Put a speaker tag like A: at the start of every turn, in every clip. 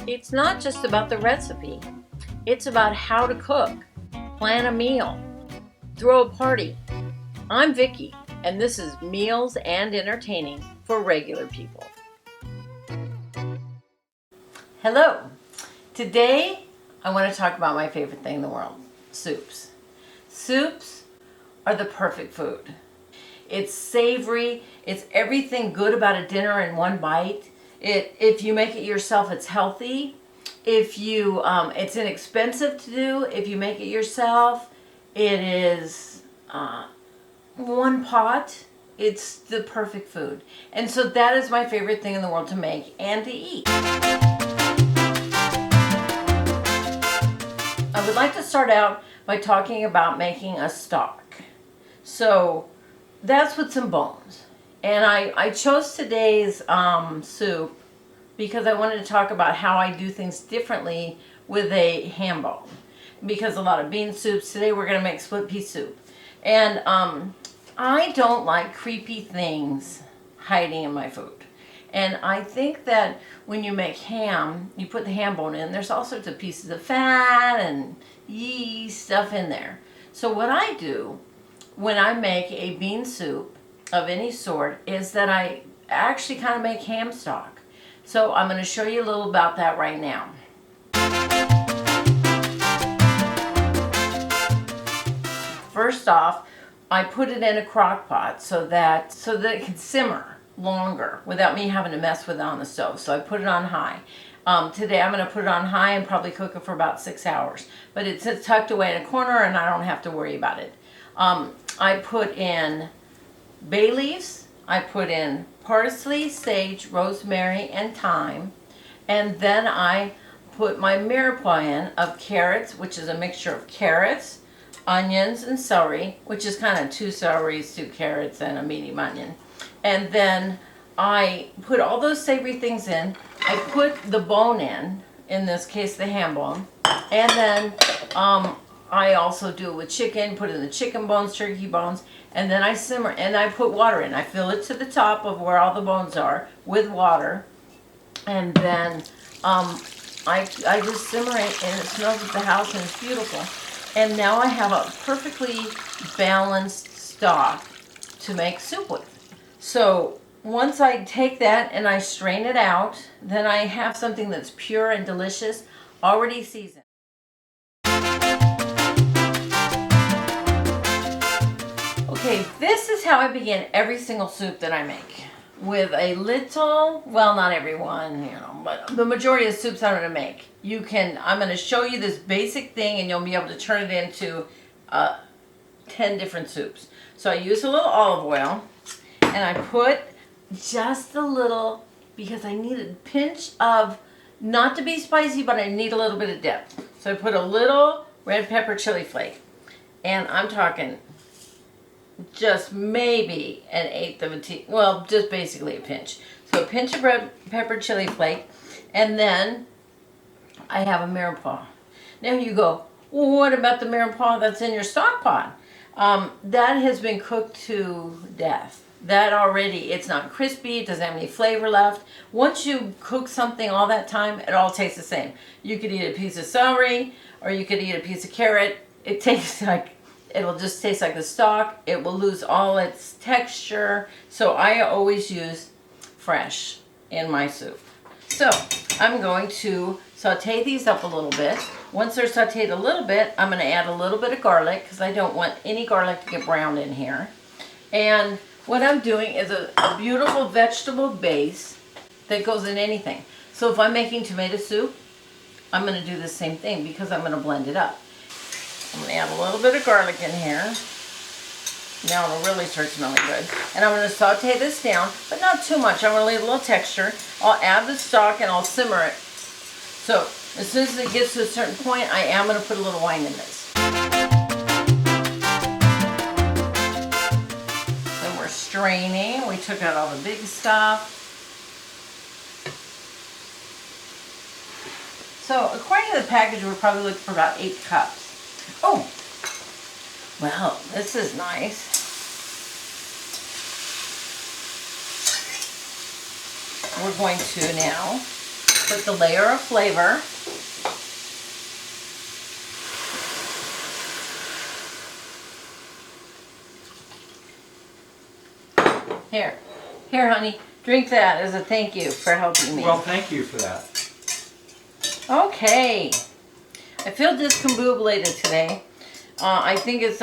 A: It's not just about the recipe. It's about how to cook, plan a meal, throw a party. I'm Vicki, and this is Meals and Entertaining for Regular People. Hello. Today, I want to talk about my favorite thing in the world, soups. Soups are the perfect food. It's savory. It's everything good about a dinner in one bite. If you make it yourself, it's healthy. It's inexpensive to do. If you make it yourself, it is one pot. It's the perfect food. And so that is my favorite thing in the world to make and to eat. I would like to start out by talking about making a stock. So that's with some bones. And I chose today's soup because I wanted to talk about how I do things differently with a ham bone. Because a lot of bean soups, today we're going to make split pea soup. And I don't like creepy things hiding in my food. And I think that when you make ham, you put the ham bone in, there's all sorts of pieces of fat and yeast stuff in there. So what I do when I make a bean soup of any sort is that I actually kind of make ham stock. So I'm going to show you a little about that right now. First off, I put it in a crock pot so that it can simmer longer without me having to mess with it on the stove. So I put it on high. Today I'm going to put it on high and probably cook it for about 6 hours. But it's tucked away in a corner and I don't have to worry about it. I put in bay leaves, I put in parsley, sage, rosemary, and thyme. And then I put my mirepoix in of carrots, which is a mixture of carrots, onions, and celery, which is kind of 2 celeries, 2 carrots, and a medium onion. And then I put all those savory things in. I put the bone in this case the ham bone. And then I also do it with chicken, put in the chicken bones, turkey bones, and then I simmer, and I put water in. I fill it to the top of where all the bones are with water, and then I just simmer it, and it smells at the house, and it's beautiful. And now I have a perfectly balanced stock to make soup with. So once I take that and I strain it out, then I have something that's pure and delicious, already seasoned. Okay, this is how I begin every single soup that I make. With a little, well, not every one, but the majority of soups I'm going to make. I'm going to show you this basic thing and you'll be able to turn it into 10 different soups. So I use a little olive oil and I put just a little, because I need a pinch of, not to be spicy, but I need a little bit of depth. So I put a little red pepper chili flake, and I'm talking just maybe an eighth of a teaspoon, well, just basically a pinch. So a pinch of red pepper chili flake, and then I have a mirepoix. Now you go, well, what about the mirepoix that's in your stock pot? That has been cooked to death. That already, it's not crispy, it doesn't have any flavor left. Once you cook something all that time, it all tastes the same. You could eat a piece of celery, or you could eat a piece of carrot. It tastes like, it'll just taste like the stock. It will lose all its texture. So I always use fresh in my soup. So I'm going to saute these up a little bit. Once they're sauteed a little bit, I'm going to add a little bit of garlic because I don't want any garlic to get browned in here. And what I'm doing is a beautiful vegetable base that goes in anything. So if I'm making tomato soup, I'm going to do the same thing because I'm going to blend it up. I'm going to add a little bit of garlic in here. Now it'll really start smelling good. And I'm going to saute this down, but not too much. I'm going to leave a little texture. I'll add the stock and I'll simmer it. So as soon as it gets to a certain point, I am going to put a little wine in this. Then we're straining. We took out all the big stuff. So according to the package, we're probably looking for about 8 cups. Oh, well, this is nice. We're going to now Put the layer of flavor. Here, honey, drink that as a thank you for helping me.
B: Well, thank you for that.
A: Okay. I feel discombobulated today. I think I'm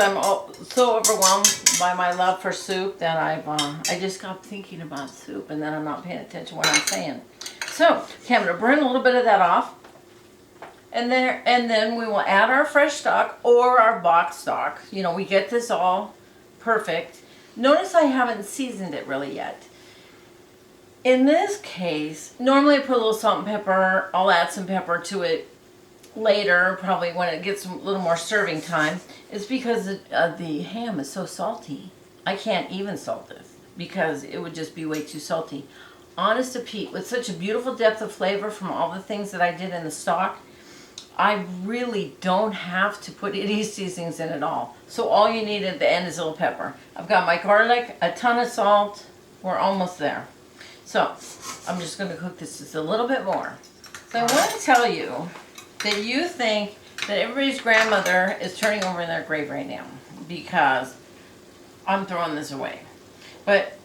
A: so overwhelmed by my love for soup that I just got thinking about soup and then I'm not paying attention to what I'm saying. So, okay, I'm going to burn a little bit of that off. And then we will add our fresh stock or our box stock. You know, we get this all perfect. Notice I haven't seasoned it really yet. In this case, normally I put a little salt and pepper. I'll add some pepper to it later, probably when it gets a little more serving time. It's because the ham is so salty. I can't even salt this because it would just be way too salty. Honest to Pete, with such a beautiful depth of flavor from all the things that I did in the stock, I really don't have to put any seasonings in at all. So all you need at the end is a little pepper. I've got my garlic, a ton of salt. We're almost there. So I'm just going to cook this just a little bit more. So I want to tell you that you think that everybody's grandmother is turning over in their grave right now because I'm throwing this away. But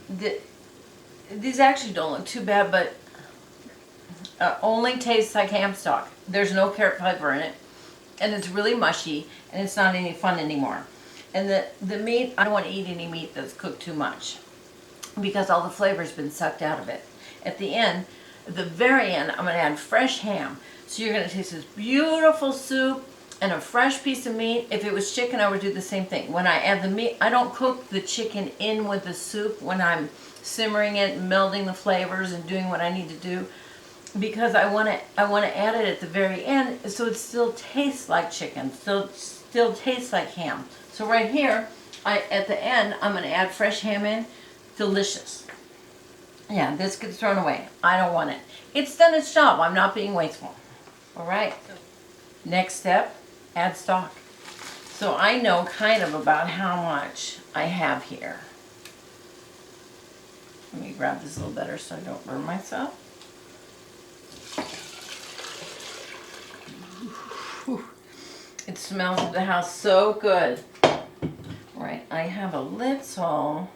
A: these actually don't look too bad, but only tastes like ham stock. There's no carrot flavor in it, and it's really mushy, and it's not any fun anymore. And the meat, I don't want to eat any meat that's cooked too much because all the flavor's been sucked out of it. At the end, at the very end, I'm going to add fresh ham. So you're going to taste this beautiful soup and a fresh piece of meat. If it was chicken, I would do the same thing. When I add the meat, I don't cook the chicken in with the soup when I'm simmering it and melding the flavors and doing what I need to do, because I want to add it at the very end so it still tastes like chicken, still tastes like ham. So right here, at the end, I'm going to add fresh ham in. Delicious. Yeah, this gets thrown away. I don't want it. It's done its job. I'm not being wasteful. All right. Next step, add stock. So I know kind of about how much I have here. Let me grab this a little better so I don't burn myself. Whew. It smells of the house so good. All right, I have a little,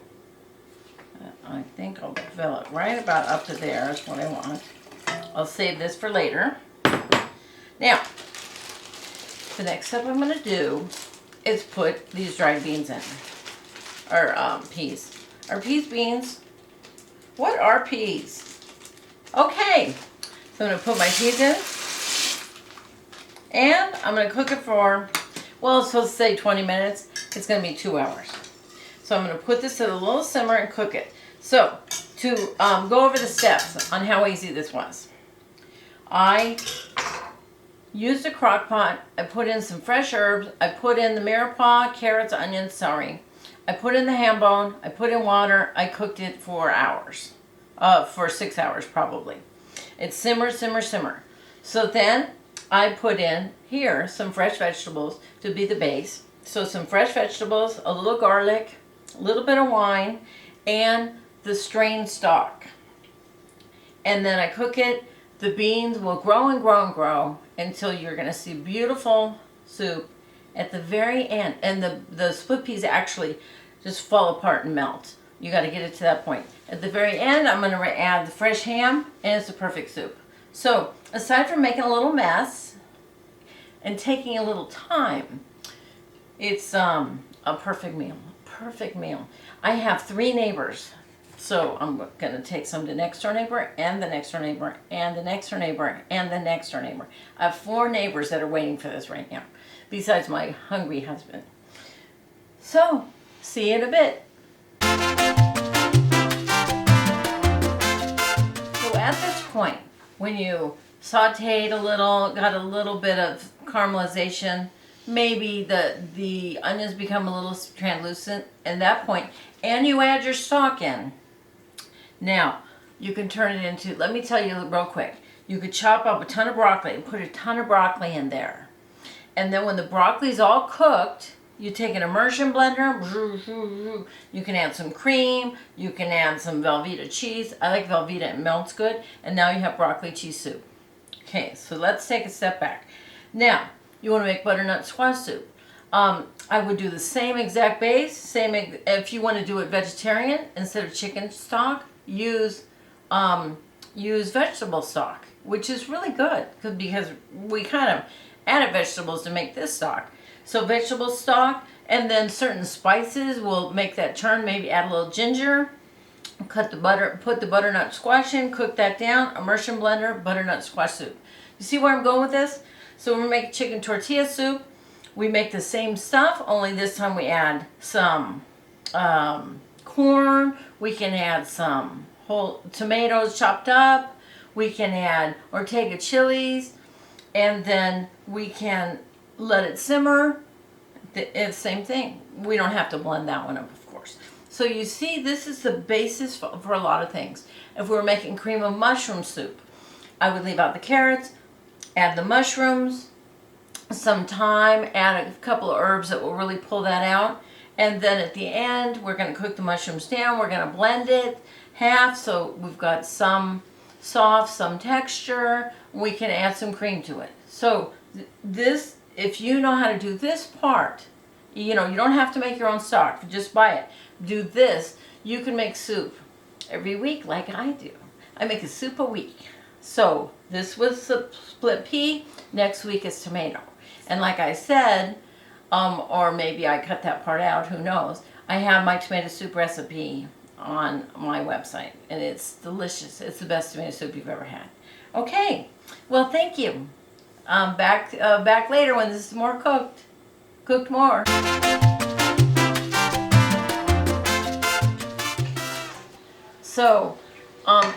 A: I think I'll fill it right about up to there is what I want. I'll save this for later. Now, the next step I'm going to do is put these dried beans in, or peas. Are peas beans? What are peas? Okay, so I'm going to put my peas in, and I'm going to cook it for, well, it's supposed to say 20 minutes. It's going to be 2 hours. So I'm going to put this at a little simmer and cook it. So, to go over the steps on how easy this was. I used a crock pot. I put in some fresh herbs. I put in the mirepoix, carrots, onions, celery. I put in the ham bone. I put in water. I cooked it for hours. For 6 hours probably. It simmer, simmer, simmer. So then I put in here some fresh vegetables to be the base. So some fresh vegetables, a little garlic, a little bit of wine, and the strained stock. And then I cook it. The beans will grow and grow and grow until you're going to see beautiful soup at the very end. And the split peas actually just fall apart and melt. You got to get it to that point. At the very end, I'm going to add the fresh ham, and it's a perfect soup. So, aside from making a little mess and taking a little time, it's a perfect meal. Perfect meal. I have 3 neighbors. So I'm going to take some to the next door neighbor, and the next door neighbor, and the next door neighbor, and the next door neighbor. I have 4 neighbors that are waiting for this right now, besides my hungry husband. So, see you in a bit. So at this point, when you sauteed a little, got a little bit of caramelization, maybe the onions become a little translucent at that point, and you add your stock in. Now, you can turn it into, let me tell you real quick, you could chop up a ton of broccoli and put a ton of broccoli in there. And then when the broccoli's all cooked, You take an immersion blender, you can add some cream, you can add some Velveeta cheese. I like Velveeta, it melts good. And now you have broccoli cheese soup. Okay, so let's take a step back. Now, you want to make butternut squash soup. I would do the same exact base, if you want to do it vegetarian, instead of chicken stock, use vegetable stock, which is really good because we kind of added vegetables to make this stock. So vegetable stock, and then certain spices will make that turn. Maybe add a little ginger, put the butternut squash in, cook that down, immersion blender, butternut squash soup. You see where I'm going with this? So we're making chicken tortilla soup. We make the same stuff, only this time we add some corn. We can add some whole tomatoes chopped up. We can add Ortega chilies, and then we can let it simmer. It's the same thing. We don't have to blend that one up, of course. So you see, this is the basis for a lot of things. If we were making cream of mushroom soup, I would leave out the carrots, add the mushrooms, some thyme, add a couple of herbs that will really pull that out. And then at the end, we're going to cook the mushrooms down. We're going to blend it half, so we've got some soft, some texture. We can add some cream to it. So this, if you know how to do this part, you don't have to make your own stock. Just buy it. Do this. You can make soup every week like I do. I make a soup a week. So this was the split pea. Next week is tomato. And like I said, or maybe I cut that part out, who knows. I have my tomato soup recipe on my website, and it's delicious. It's the best tomato soup you've ever had. Okay, well, thank you. Back later when this is more cooked more. So,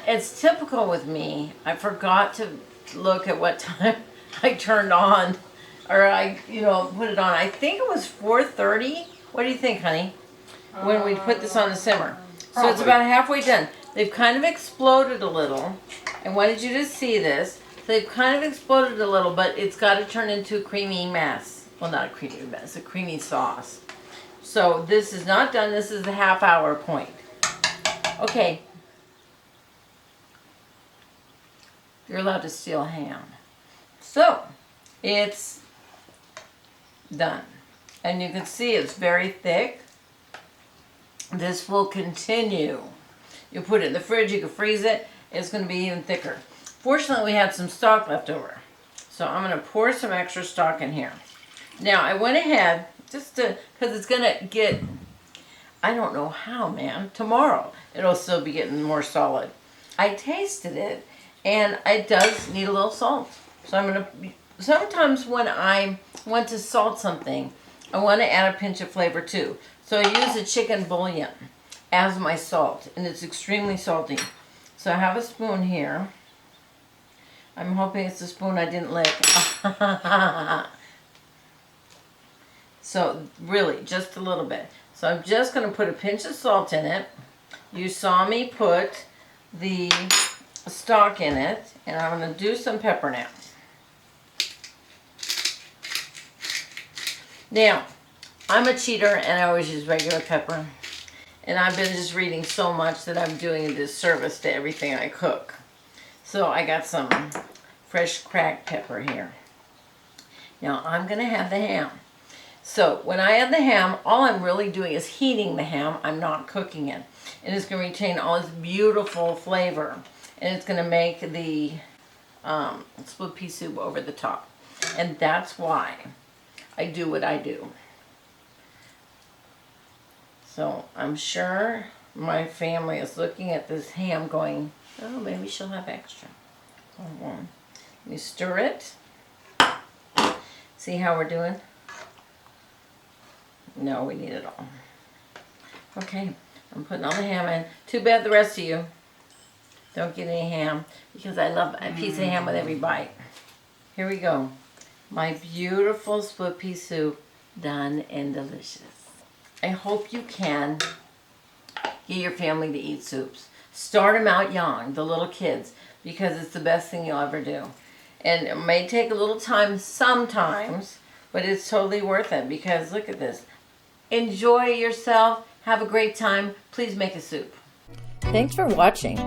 A: it's typical with me. I forgot to look at what time I turned on, or I, put it on. I think it was 4:30. What do you think, honey? When we put this on the simmer. So it's about halfway done. They've kind of exploded a little. I wanted you to see this. They've kind of exploded a little, but it's got to turn into a creamy mess. Well, not a creamy mess, a creamy sauce. So this is not done. This is the half-hour point. Okay. You're allowed to steal ham. So, it's done. And you can see it's very thick. This will continue. You put it in the fridge, you can freeze it. It's going to be even thicker. Fortunately, we had some stock left over. So I'm going to pour some extra stock in here. Now, I went ahead, because it's going to get, I don't know how, man. Tomorrow, it'll still be getting more solid. I tasted it, and it does need a little salt. So I'm going to, sometimes when I want to salt something, I want to add a pinch of flavor too. So I use a chicken bouillon as my salt, and it's extremely salty. So I have a spoon here. I'm hoping it's a spoon I didn't lick. So really, just a little bit. So I'm just going to put a pinch of salt in it. You saw me put the stock in it, and I'm going to do some pepper now. Now, I'm a cheater, and I always use regular pepper. And I've been just reading so much that I'm doing a disservice to everything I cook. So I got some fresh cracked pepper here. Now I'm going to have the ham. So when I add the ham, all I'm really doing is heating the ham. I'm not cooking it. And it's going to retain all this beautiful flavor. And it's going to make the split pea soup over the top. And that's why I do what I do. So I'm sure my family is looking at this ham going, oh, maybe she'll have extra. Let me stir it. See how we're doing? No, we need it all. Okay, I'm putting all the ham in. Too bad the rest of you don't get any ham, because I love a piece of ham with every bite. Here we go. My beautiful split pea soup, done and delicious. I hope you can get your family to eat soups. Start them out young, the little kids, because it's the best thing you'll ever do. And it may take a little time sometimes, But it's totally worth it because look at this. Enjoy yourself. Have a great time. Please make a soup. Thanks for watching.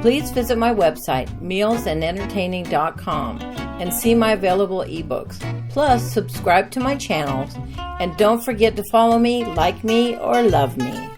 A: Please visit my website, mealsandentertaining.com, and see my available ebooks. Plus, subscribe to my channels. And don't forget to follow me, like me, or love me.